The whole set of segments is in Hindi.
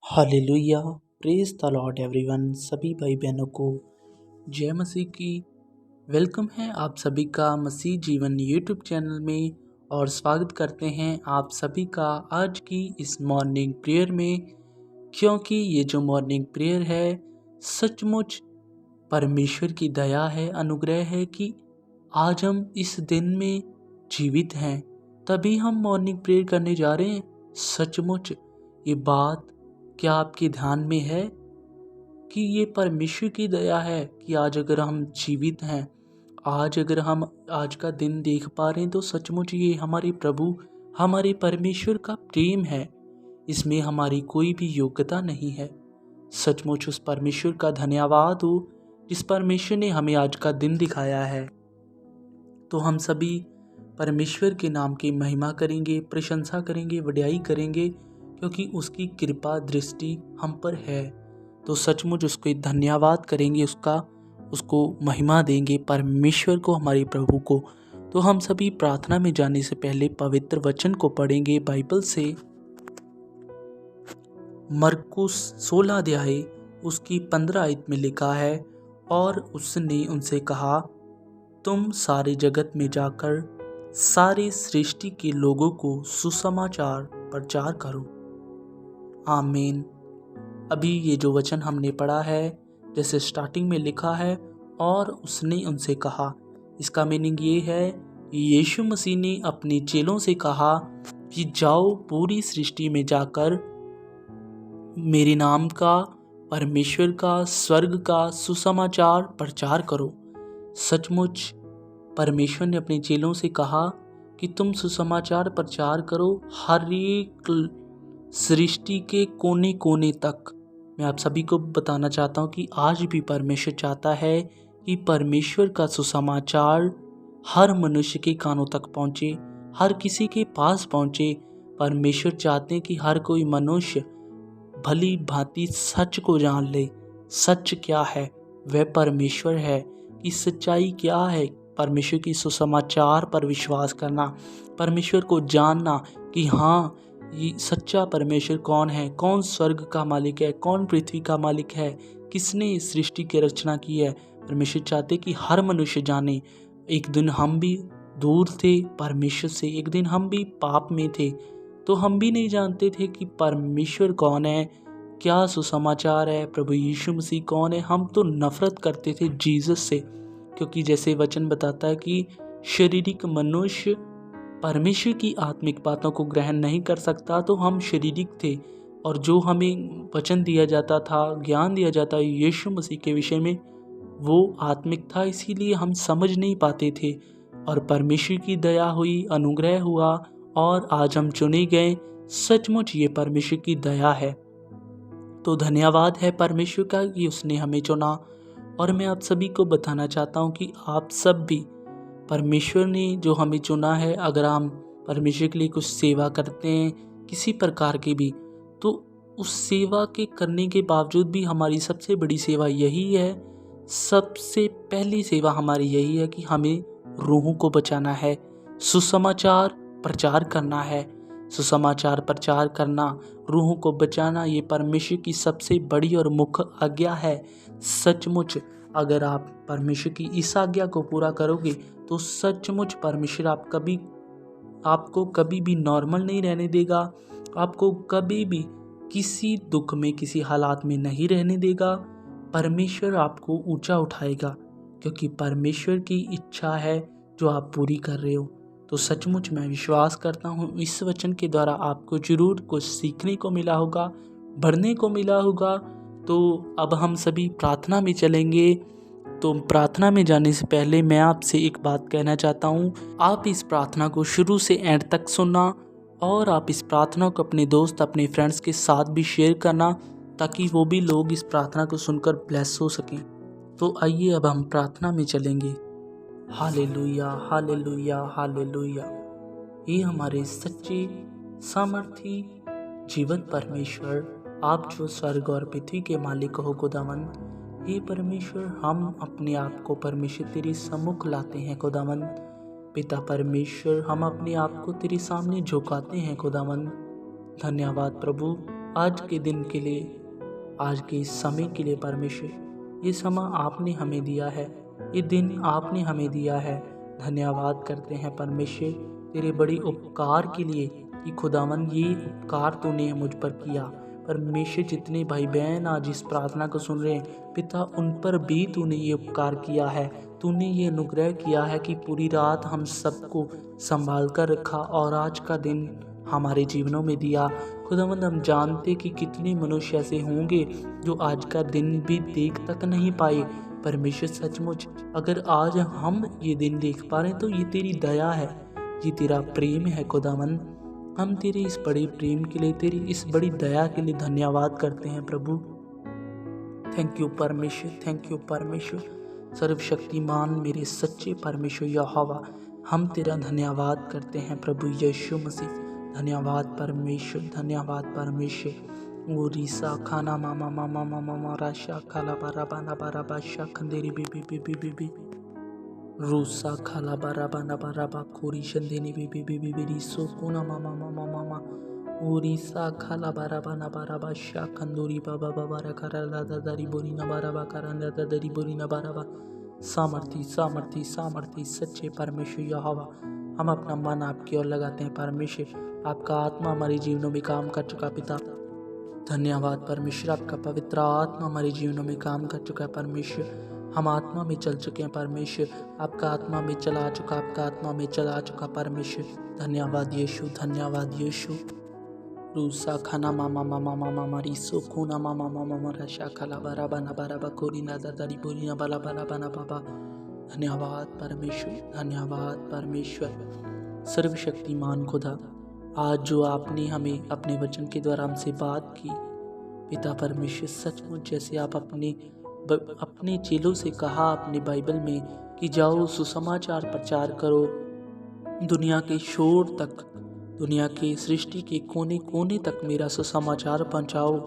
Hallelujah. Praise the Lord everyone. सभी भाई बहनों को जय मसीह की। वेलकम है आप सभी का मसीह जीवन यूट्यूब चैनल में और स्वागत करते हैं आप सभी का आज की इस मॉर्निंग प्रेयर में, क्योंकि ये जो मॉर्निंग प्रेयर है सचमुच परमेश्वर की दया है, अनुग्रह है कि आज हम इस दिन में जीवित हैं, तभी हम मॉर्निंग प्रेयर करने जा रहे हैं। सचमुच ये बात क्या आपके ध्यान में है कि ये परमेश्वर की दया है कि आज अगर हम जीवित हैं, आज अगर हम आज का दिन देख पा रहे हैं, तो सचमुच ये हमारे प्रभु, हमारे परमेश्वर का प्रेम है। इसमें हमारी कोई भी योग्यता नहीं है। सचमुच उस परमेश्वर का धन्यवाद हो जिस परमेश्वर ने हमें आज का दिन दिखाया है। तो हम सभी परमेश्वर के नाम की महिमा करेंगे, प्रशंसा करेंगे, वड्याई करेंगे, क्योंकि उसकी कृपा दृष्टि हम पर है। तो सचमुच उसको धन्यवाद करेंगे, उसको महिमा देंगे, परमेश्वर को, हमारे प्रभु को। तो हम सभी प्रार्थना में जाने से पहले पवित्र वचन को पढ़ेंगे बाइबल से। मरकुस 16 अध्याय उसकी 15 आयत में लिखा है, और उसने उनसे कहा, तुम सारे जगत में जाकर सारे सृष्टि के लोगों को सुसमाचार प्रचार करो। आमीन। अभी ये जो वचन हमने पढ़ा है, जैसे स्टार्टिंग में लिखा है, और उसने उनसे कहा, इसका मीनिंग ये है, यीशु मसीह ने अपने चेलों से कहा कि जाओ पूरी सृष्टि में जाकर मेरे नाम का, परमेश्वर का, स्वर्ग का सुसमाचार प्रचार करो। सचमुच परमेश्वर ने अपने चेलों से कहा कि तुम सुसमाचार प्रचार करो हर एक सृष्टि के कोने कोने तक। मैं आप सभी को बताना चाहता हूँ कि आज भी परमेश्वर चाहता है कि परमेश्वर का सुसमाचार हर मनुष्य के कानों तक पहुँचे, हर किसी के पास पहुँचे। परमेश्वर चाहते हैं कि हर कोई मनुष्य भली भांति सच को जान ले। सच क्या है? वह परमेश्वर है। कि सच्चाई क्या है? परमेश्वर की सुसमाचार पर विश्वास करना, परमेश्वर को जानना कि हाँ, ये सच्चा परमेश्वर कौन है, कौन स्वर्ग का मालिक है, कौन पृथ्वी का मालिक है, किसने इस सृष्टि की रचना की है। परमेश्वर चाहते कि हर मनुष्य जाने। एक दिन हम भी दूर थे परमेश्वर से, एक दिन हम भी पाप में थे, तो हम भी नहीं जानते थे कि परमेश्वर कौन है, क्या सुसमाचार है, प्रभु यीशु मसीह कौन है। हम तो नफरत करते थे जीसस से, क्योंकि जैसे वचन बताता है कि शारीरिक मनुष्य परमेश्वर की आत्मिक बातों को ग्रहण नहीं कर सकता, तो हम शारीरिक थे। और जो हमें वचन दिया जाता था, ज्ञान दिया जाता यीशु मसीह के विषय में, वो आत्मिक था, इसीलिए हम समझ नहीं पाते थे। और परमेश्वर की दया हुई, अनुग्रह हुआ, और आज हम चुने गए। सचमुच ये परमेश्वर की दया है। तो धन्यवाद है परमेश्वर का कि उसने हमें चुना। और मैं आप सभी को बताना चाहता हूँ कि आप सब भी, परमेश्वर ने जो हमें चुना है, अगर हम परमेश्वर के लिए कुछ सेवा करते हैं किसी प्रकार की भी, तो उस सेवा के करने के बावजूद भी हमारी सबसे बड़ी सेवा यही है, सबसे पहली सेवा हमारी यही है कि हमें रूहों को बचाना है, सुसमाचार प्रचार करना है। सुसमाचार प्रचार करना, रूहों को बचाना, ये परमेश्वर की सबसे बड़ी और मुख्य आज्ञा है। सचमुच अगर आप परमेश्वर की इस आज्ञा को पूरा करोगे, तो सचमुच परमेश्वर आपको कभी भी नॉर्मल नहीं रहने देगा, आपको कभी भी किसी दुख में, किसी हालात में नहीं रहने देगा। परमेश्वर आपको ऊंचा उठाएगा, क्योंकि परमेश्वर की इच्छा है जो आप पूरी कर रहे हो। तो सचमुच मैं विश्वास करता हूँ इस वचन के द्वारा आपको जरूर कुछ सीखने को मिला होगा, बढ़ने को मिला होगा। तो अब हम सभी प्रार्थना में चलेंगे। तो प्रार्थना में जाने से पहले मैं आपसे एक बात कहना चाहता हूँ, आप इस प्रार्थना को शुरू से एंड तक सुनना, और आप इस प्रार्थना को अपने दोस्त, अपने फ्रेंड्स के साथ भी शेयर करना, ताकि वो भी लोग इस प्रार्थना को सुनकर ब्लेस हो सकें। तो आइए अब हम प्रार्थना में चलेंगे। Hallelujah, hallelujah, hallelujah. ये हमारे सच्चे, सामर्थी, जीवंत परमेश्वर, आप जो स्वर्ग और पृथ्वी के मालिक हो खुदावन, हे परमेश्वर, हम अपने आप को परमेश्वर तेरे सम्मुख लाते हैं खुदावन। पिता परमेश्वर, हम अपने आप को तेरे सामने झुकाते हैं खुदावन। धन्यवाद प्रभु, आज के दिन के लिए, आज के इस समय के लिए परमेश्वर। ये समय आपने हमें दिया है, ये दिन आपने हमें दिया है। धन्यवाद करते हैं परमेश्वर तेरे बड़े उपकार के लिए कि खुदावन ये उपकार तूने मुझ पर किया। परमेश्वर जितने भाई बहन आज इस प्रार्थना को सुन रहे हैं पिता, उन पर भी तूने ये उपकार किया है। तूने ये अनुग्रह किया है कि पूरी रात हम सबको संभाल कर रखा और आज का दिन हमारे जीवनों में दिया। खुदावंद हम जानते कि कितने मनुष्य ऐसे होंगे जो आज का दिन भी देख तक नहीं पाए। परमेश्वर सचमुच अगर आज हम ये दिन देख पा रहे हैं तो ये तेरी दया है, ये तेरा प्रेम है खुदावंद। हम तेरे इस बड़े प्रेम के लिए, तेरी इस बड़ी दया के लिए धन्यवाद करते हैं प्रभु। थैंक यू परमेश्वर, थैंक यू परमेश्वर। सर्वशक्तिमान मेरे सच्चे परमेश्वर यहोवा, हम तेरा धन्यवाद करते हैं प्रभु यीशु मसीह। धन्यवाद परमेश्वर, धन्यवाद परमेश्वर। ओरिसा खाना मामा मामा मामा माराशा खाला बारा बाना बारा बादशाह खंदेरी बीबी बीबी बीबी रूसा खाला बारा बाना बारा बाखोरी शंदेनी बीबी बीबी बीरी सो कोना मामा मामा मामा ओरिसा खाला बारा बाना बारा बादशाह खंदूरी बाबा बाबा रखा दादा दरी बोरी न बारा बा करन दादा दरी बोरी न बारा बा। सामर्थी सामर्थी सामर्थी सच्चे परमेश्वर यहोवा, हम अपना मन आपकी ओर लगाते हैं परमेश्वर। आपका आत्मा हमारे जीवनों में काम कर चुका पिता। धन्यवाद परमेश्वर, आपका पवित्र आत्मा हमारे जीवनों में काम कर चुका है परमेश्वर। हम आत्मा में चल चुके हैं परमेश्वर, आपका आत्मा में चला चुका, आपका आत्मा में चला चुका परमेश्वर। धन्यवाद यीशु, धन्यवाद यीशु। रूसा खाना मामा मामा मामा मारी सो खूना मामा मामा मारा शाखला बारा बना बारा बकोरी ना दादारी बोरी ना बाला बाला बना बाबा। धन्यवाद परमेश्वर, धन्यवाद परमेश्वर। सर्वशक्तिमान खुदा, आज जो आपने हमें अपने वचन के द्वारा हमसे बात की पिता परमेश्वर, सचमुच जैसे आप अपने चेलों से कहा अपने बाइबल में कि जाओ सुसमाचार प्रचार करो दुनिया के शोर तक, दुनिया के सृष्टि के कोने कोने तक मेरा सुसमाचार पहुंचाओ।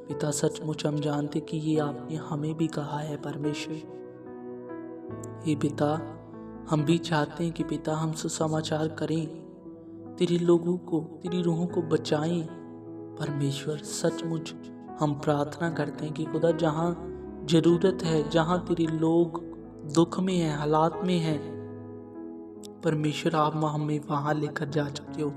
पिता सचमुच हम जानते कि ये आपने हमें भी कहा है परमेश्वर। ये पिता, हम भी चाहते हैं कि पिता हम सुसमाचार करें, तेरे लोगों को, तेरी रूहों को बचाएं परमेश्वर। सचमुच हम प्रार्थना करते हैं कि खुदा जहाँ जरूरत है, जहाँ तेरे लोग दुख में हैं, हालात में हैं परमेश्वर, आप हमें वहाँ लेकर जा चुके हो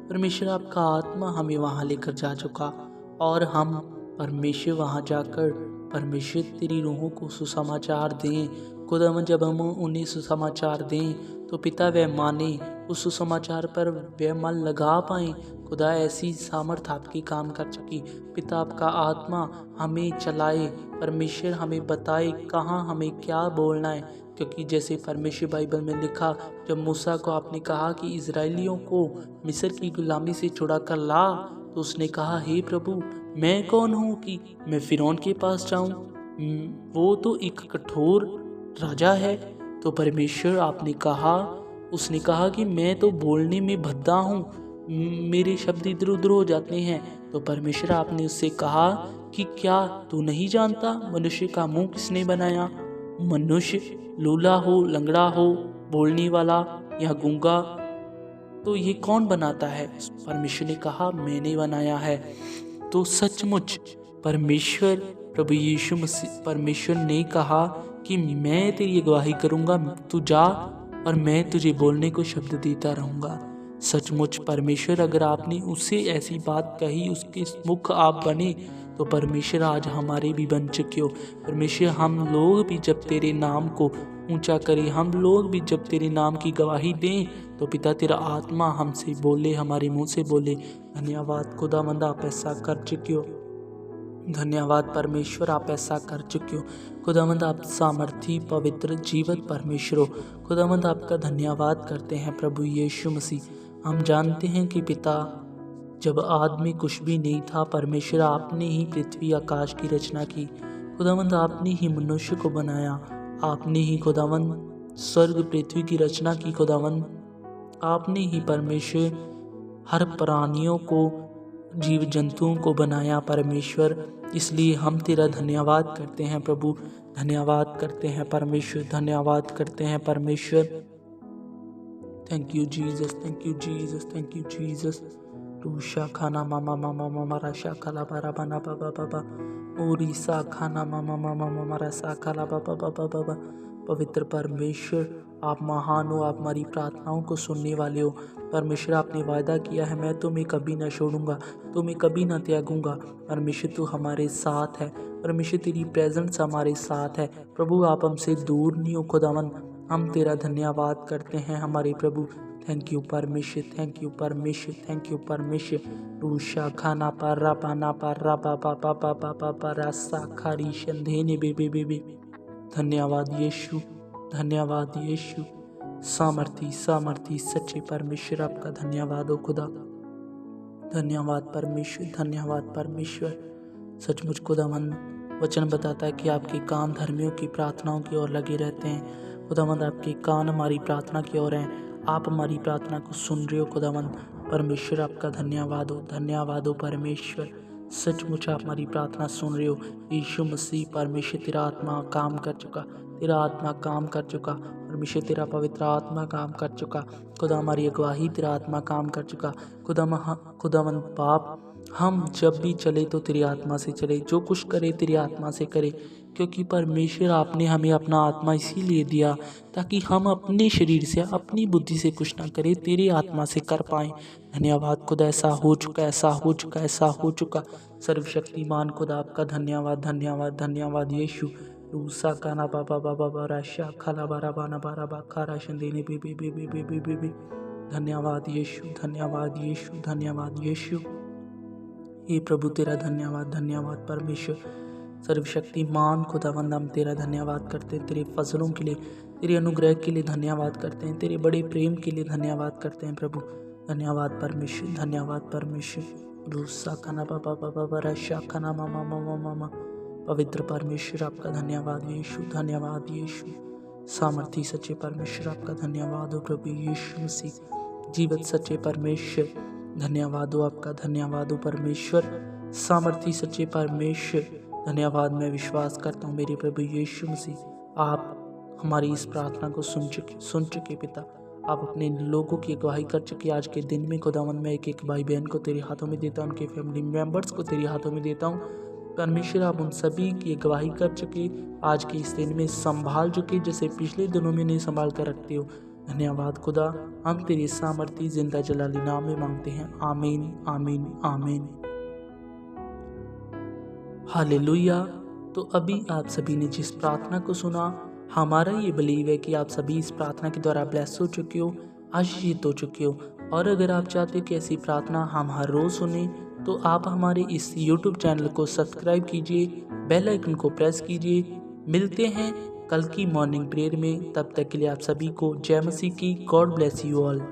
परमेश्वर। आपका आत्मा हमें वहाँ लेकर जा चुका और हम परमेश्वर वहाँ जाकर परमेश्वर तेरी रूहों को सुसमाचार दें। खुदा जब हम उन्हें सुसमाचार दें तो पिता वह माने, उस सुसमाचार पर वह मन लगा पाए। खुदा ऐसी सामर्थ आपकी काम कर चुकी पिता, आपका आत्मा हमें चलाए परमेश्वर, हमें बताए कहाँ हमें क्या बोलना है। क्योंकि जैसे परमेश्वर बाइबल में लिखा, जब मूसा को आपने कहा कि इजराइलियों को मिस्र की गुलामी से छुड़ा कर ला, तो उसने कहा हे प्रभु, मैं कौन हूँ कि मैं फिरौन के पास जाऊँ, वो तो एक कठोर राजा है। तो परमेश्वर आपने कहा, उसने कहा कि मैं तो बोलने में भद्दा हूँ, मेरे शब्द इधर उधर हो जाते हैं। तो परमेश्वर आपने उससे कहा कि क्या तू नहीं जानता मनुष्य का मुंह किसने बनाया? मनुष्य लूला हो, लंगड़ा हो, बोलने वाला या गूंगा, तो ये कौन बनाता है? परमेश्वर ने कहा मैंने बनाया है। तो सचमुच परमेश्वर प्रभु यीशु मसीह परमेश्वर ने कहा कि मैं तेरी अगुवाई करूंगा, तू जा और मैं तुझे बोलने को शब्द देता रहूंगा। सचमुच परमेश्वर, अगर आपने उसे ऐसी बात कही, उसके मुख आप बने, तो परमेश्वर आज हमारे भी बन चुके हो परमेश्वर। हम लोग भी जब तेरे नाम को ऊंचा करें, हम लोग भी जब तेरे नाम की गवाही दें, तो पिता तेरा आत्मा हमसे बोले, हमारे मुंह से बोले। धन्यवाद खुदावंद, आप ऐसा कर चुके हो। धन्यवाद परमेश्वर, आप ऐसा कर चुके हो खुदावंद। आप सामर्थी पवित्र जीवित परमेश्वर हो खुदावंद, आपका धन्यवाद करते हैं प्रभु यीशु मसीह। हम जानते हैं कि पिता, जब आदमी कुछ भी नहीं था परमेश्वर, आपने ही पृथ्वी आकाश की रचना की खुदावंद, आपने ही मनुष्य को बनाया, आपने ही खुदावंद स्वर्ग पृथ्वी की रचना की खुदावंद, आपने ही परमेश्वर हर प्राणियों को, जीव जंतुओं को बनाया परमेश्वर। इसलिए हम तेरा धन्यवाद करते हैं प्रभु, धन्यवाद करते हैं परमेश्वर, धन्यवाद करते हैं परमेश्वर। Thank you Jesus, thank you Jesus, thank you Jesus. रूशा खाना मामा मामा मामा राशा खाला बारा बना बाबा बाबा ओरिसा खाना मामा मामा मामा रसा खाला बाबा बाबा बाबा। पवित्र परमेश्वर, आप महान हो, आप हमारी प्रार्थनाओं को सुनने वाले हो। परमेश्वर, आपने वायदा किया है, मैं तुम्हें कभी ना छोड़ूंगा, तुम्हें कभी ना त्यागूंगा। परमेश्वर, तू हमारे साथ है। परमेश्वर, तेरी प्रेजेंस हमारे साथ है। प्रभु, आप हमसे दूर नहीं हो। खुदावन, हम तेरा धन्यवाद करते हैं हमारे प्रभु। थैंक यू परमेश्वर, थैंक यू परमेश्वर, थैंक यू परमेश्वर। रूशा खाना पारा पाना पारा पापा पापा पापा पारा साखारी शंधेने बेबे बेबे। धन्यवाद यीशु, धन्यवाद यीशु। सामर्थी सामर्थी सच्चे परमेश्वर, आपका धन्यवाद हो खुदा। धन्यवाद परमेश्वर, धन्यवाद परमेश्वर। सचमुच खुदावंद, वचन बताता है कि आपके कान धर्मियों की प्रार्थनाओं की ओर लगे रहते हैं। खुदावंद, आपके कान हमारी प्रार्थना की ओर हैं। आप हमारी प्रार्थना को सुन रहे हो खुदावंद। परमेश्वर, आपका धन्यवाद हो, धन्यवाद हो परमेश्वर। सचमुच आप हमारी प्रार्थना सुन रहे हो। यीशु मसीह, परमेश्वर तेरा आत्मा काम कर चुका, तेरा आत्मा काम कर चुका। परमेश्वर, तेरा पवित्र आत्मा काम कर चुका। खुदा, हमारी अगुवाही तेरा आत्मा काम कर चुका। खुदावंद बाप, हम जब भी चले तो तेरी आत्मा से चले, जो कुछ करे तेरी आत्मा से करे। क्योंकि परमेश्वर, आपने हमें अपना आत्मा इसीलिए दिया ताकि हम अपने शरीर से, अपनी बुद्धि से कुछ ना करें, तेरी आत्मा से कर पाएं। धन्यवाद खुदा, ऐसा हो चुका, ऐसा हो चुका, ऐसा हो चुका। सर्वशक्तिमान खुदा, आपका धन्यवाद, धन्यवाद, धन्यवाद यीशु। रूसा काना बाबा बाबा बाराशा खाला बारा बाना बारा बाखारा शंदेने बेबे बेबे बेबे बेबे। धन्यवाद यीशु, धन्यवाद यीशु, धन्यवाद यीशु। हे प्रभु, तेरा धन्यवाद, धन्यवाद परमेश्वर। सर्वशक्तिमान खुदावंद, हम तेरा धन्यवाद करते हैं, तेरे फजलों के लिए, तेरे अनुग्रह के लिए धन्यवाद करते हैं, तेरे बड़े प्रेम के लिए धन्यवाद करते हैं प्रभु। धन्यवाद परमेश्वर, धन्यवाद परमेश्वर। रूसा खाना बाबा बाबा रशा खाना मामा मामा मामा। पवित्र परमेश्वर, आपका धन्यवाद यीशु, धन्यवाद यीशु। सामर्थी सच्चे परमेश्वर, आपका धन्यवाद हो प्रभु यीशु मसीह। जीवित सच्चे परमेश्वर, धन्यवाद हो आपका, धन्यवाद हो परमेश्वर। सामर्थी सच्चे परमेश्वर, धन्यवाद। मैं विश्वास करता हूँ मेरे प्रभु यीशु मसीह, आप हमारी इस प्रार्थना को सुन चुके पिता। आप अपने लोगों की अगुवाई कर चुके। आज के दिन में खुदावंद, मैं एक एक भाई बहन को तेरे हाथों में देता हूँ, उनके फैमिली मेम्बर्स को तेरे हाथों में देता हूँ। परमेश्वर, आप उन सभी की अगुवाई कर चुके, आज के इस दिन में संभाल चुके, जैसे पिछले दिनों में नहीं संभाल कर रखते हो। धन्यवाद खुदा, हम तेरे सामर्थी जिंदा जलाली नाम में मांगते हैं। आमीन, आमीन, आमीन। हालेलुया। तो अभी आप सभी ने जिस प्रार्थना को सुना, हमारा ये बिलीव है कि आप सभी इस प्रार्थना के द्वारा ब्लेस हो चुके हो, आशीषित हो चुके हो। और अगर आप चाहते हो कि ऐसी प्रार्थना हम हर रोज़ सुने, तो आप हमारे इस YouTube चैनल को सब्सक्राइब कीजिए, बेल आइकन को प्रेस कीजिए। मिलते हैं कल की मॉर्निंग प्रेयर में। तब तक के लिए आप सभी को जय मसीह की। God bless you all.